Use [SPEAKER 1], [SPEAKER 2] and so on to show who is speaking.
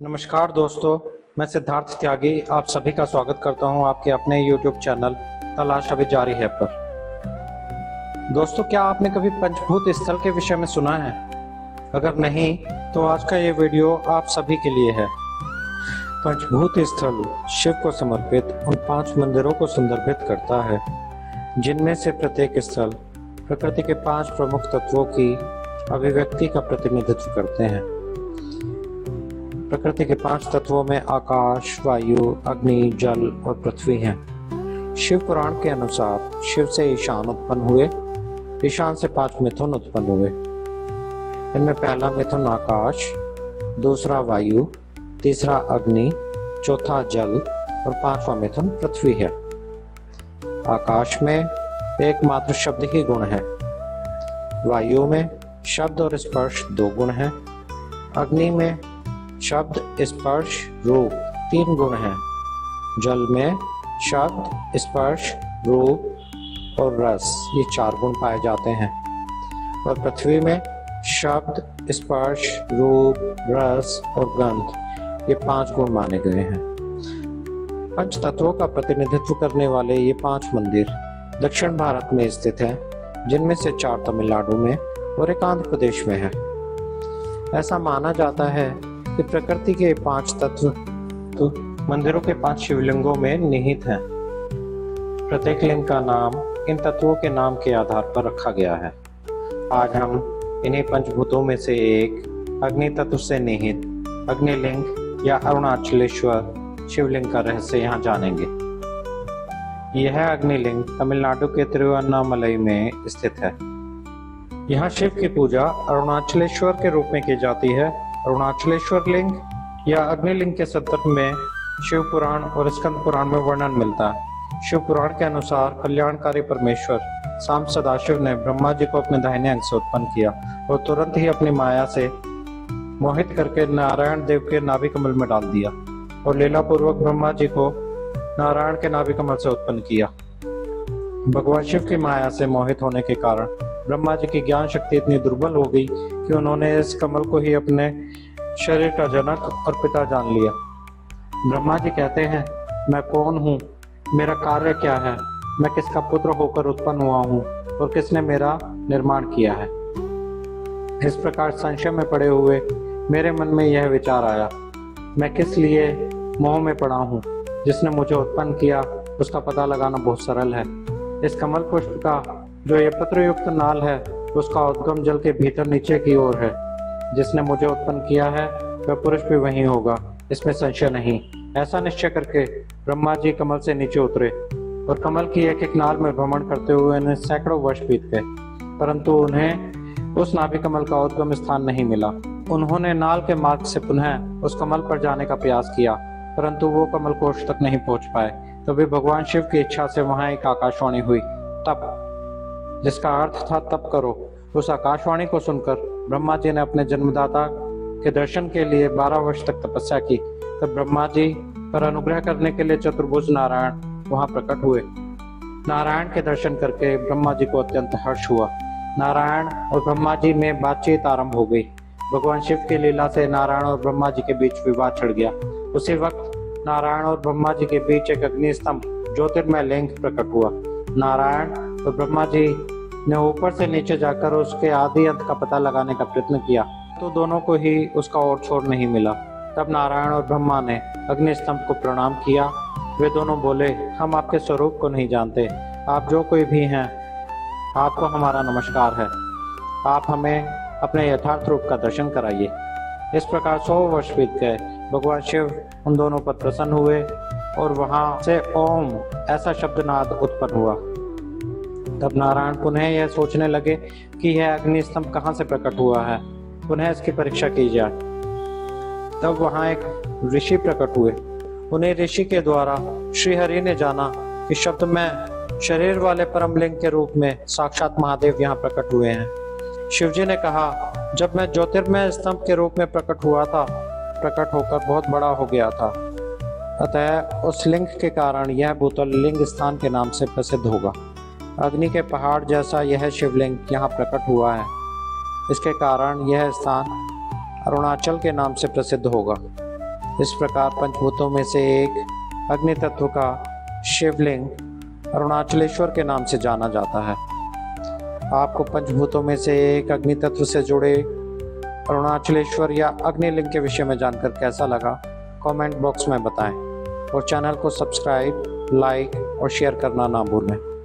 [SPEAKER 1] नमस्कार दोस्तों, मैं सिद्धार्थ त्यागी आप सभी का स्वागत करता हूं आपके अपने YouTube चैनल तलाश अभी जारी है पर। दोस्तों, क्या आपने कभी पंचभूत स्थल के विषय में सुना है? अगर नहीं तो आज का ये वीडियो आप सभी के लिए है। पंचभूत स्थल शिव को समर्पित उन 5 मंदिरों को संदर्भित करता है जिनमें से प्रत्येक स्थल प्रकृति के 5 प्रमुख तत्वों की अभिव्यक्ति का प्रतिनिधित्व करते हैं। प्रकृति के 5 तत्वों में आकाश, वायु, अग्नि, जल और पृथ्वी हैं। शिव पुराण के अनुसार शिव से ईशान उत्पन्न हुए, ईशान से 5 मिथुन उत्पन्न हुए। इनमें पहला मिथुन आकाश, दूसरा वायु, तीसरा अग्नि, चौथा जल और 5वां मिथुन पृथ्वी है। आकाश में एकमात्र शब्द ही गुण है। वायु में शब्द और स्पर्श 2 गुण हैं। अग्नि में शब्द, स्पर्श, रूप 3 गुण हैं। जल में शब्द, स्पर्श, रूप और रस ये 4 गुण पाए जाते हैं। और पृथ्वी में शब्द, स्पर्श, रूप, रस और गंध ये 5 गुण माने गए हैं। पंच तत्वों का प्रतिनिधित्व करने वाले ये 5 मंदिर दक्षिण भारत में स्थित हैं, जिनमें से 4 तमिलनाडु में और 1 आंध्र प्रदेश में है। ऐसा माना जाता है कि प्रकृति के 5 तत्व तो मंदिरों के 5 शिवलिंगों में निहित हैं। प्रत्येक लिंग का नाम इन तत्वों के नाम के आधार पर रखा गया है। आज हम इन्हीं पंचभूतों में से एक अग्नि तत्व से निहित अग्निलिंग या अरुणाचलेश्वर शिवलिंग का रहस्य यहाँ जानेंगे। यह अग्निलिंग तमिलनाडु के तिरुवन्नामलई में स्थित है। यहाँ शिव की पूजा अरुणाचलेश्वर के रूप में की जाती है। अरुणाचलेश्वर लिंग या अग्निलिंग के संदर्भ में शिव पुराण और स्कंद पुराण में वर्णन मिलता है। शिव पुराण के अनुसार कल्याणकारी परमेश्वर सांब सदाशिव ने ब्रह्मा जी को अपने दाहिने अंग से उत्पन्न किया और तुरंत ही अपनी माया से मोहित करके नारायण देव के नाभि कमल में डाल दिया और लीला पूर्वक ब्रह्मा जी को नारायण के नाभि कमल से उत्पन्न किया। भगवान शिव की माया से मोहित होने के कारण ब्रह्मा जी की ज्ञान शक्ति इतनी दुर्बल हो गई कि उन्होंने इस कमल को ही अपने शरीर का जनक और पिता जान लिया। ब्रह्मा जी कहते हैं, मैं कौन हूँ, मेरा कार्य क्या है, मैं किसका पुत्र होकर उत्पन्न हुआ हूँ और किसने मेरा निर्माण किया है। इस प्रकार संशय में पड़े हुए मेरे मन में यह विचार आया, मैं किस लिए मोह में पड़ा हूँ। जिसने मुझे उत्पन्न किया उसका पता लगाना बहुत सरल है। इस कमल पुष्प का जो ये पत्रयुक्त नाल है उसका उद्गम जल के भीतर नीचे की ओर है। जिसने मुझे उत्पन्न किया है वह पुरुष भी वही होगा, इसमें संशय नहीं। ऐसा निश्चय करके ब्रह्मा जी कमल से नीचे उतरे और कमल की एक नाल में भ्रमण करते हुए उन्हें सैकड़ों वर्ष बीत गए, परंतु उन्हें उस नाभि कमल का उद्गम स्थान नहीं मिला। उन्होंने नाल के मार्ग से पुनः उस कमल पर जाने का प्रयास किया, परंतु वो कमल कोश तक नहीं पहुंच पाए। तभी भगवान शिव की इच्छा से वहां एक आकाशवाणी हुई, तप, जिसका अर्थ था तप करो। उस आकाशवाणी को सुनकर ब्रह्मा जी ने अपने जन्मदाता के दर्शन के लिए 12 वर्ष तक तपस्या की। तब ब्रह्मा जी पर अनुग्रह करने के लिए चतुर्भुज नारायण वहां प्रकट हुए। नारायण के दर्शन करके ब्रह्मा जी को अत्यंत हर्ष हुआ। नारायण और ब्रह्मा जी में बातचीत आरंभ हो गई। भगवान शिव की लीला से नारायण और ब्रह्मा जी के बीच विवाद छिड़ गया। उसी वक्त नारायण और ब्रह्मा जी के बीच एक अग्नि स्तंभ ज्योतिर्मय लिंग प्रकट हुआ। नारायण और ब्रह्मा जी ने ऊपर से नीचे जाकर उसके आदि अंत का पता लगाने का प्रयत्न किया, तो दोनों को ही उसका और छोर नहीं मिला। तब नारायण और ब्रह्मा ने अग्नि स्तंभ को प्रणाम किया। वे दोनों बोले, हम आपके स्वरूप को नहीं जानते, आप जो कोई भी हैं, आपको हमारा नमस्कार है। आप हमें अपने यथार्थ रूप का दर्शन कराइए। इस प्रकार 100 वर्ष बीत गए। भगवान शिव उन दोनों पर प्रसन्न हुए और वहां से ओम ऐसा शब्दनाद उत्पन्न हुआ। तब नारायण पुनः यह सोचने लगे कि यह अग्नि स्तंभ कहाँ से प्रकट हुआ है, पुनः इसकी परीक्षा की जाए। तब वहां एक ऋषि प्रकट हुए। उन्हें ऋषि के द्वारा श्रीहरि ने जाना कि शब्द में शरीर वाले परमलिंग के रूप में साक्षात महादेव यहाँ प्रकट हुए हैं। शिवजी ने कहा, जब मैं ज्योतिर्मय स्तंभ के रूप में प्रकट हुआ था, प्रकट होकर बहुत बड़ा हो गया था, अतः उस लिंग के कारण यह भूतल लिंग स्थान के नाम से प्रसिद्ध होगा। अग्नि के पहाड़ जैसा यह शिवलिंग यहाँ प्रकट हुआ है। इसके कारण यह स्थान अरुणाचल के नाम से प्रसिद्ध होगा। इस प्रकार पंचभूतों में से एक अग्नि तत्व का शिवलिंग अरुणाचलेश्वर के नाम से जाना जाता है। आपको पंचभूतों में से एक अग्नि तत्व से जुड़े अरुणाचलेश्वर या अग्निलिंग के विषय में जानकर कैसा लगा, कमेंट बॉक्स में बताएं और चैनल को सब्सक्राइब, लाइक और शेयर करना ना भूलें।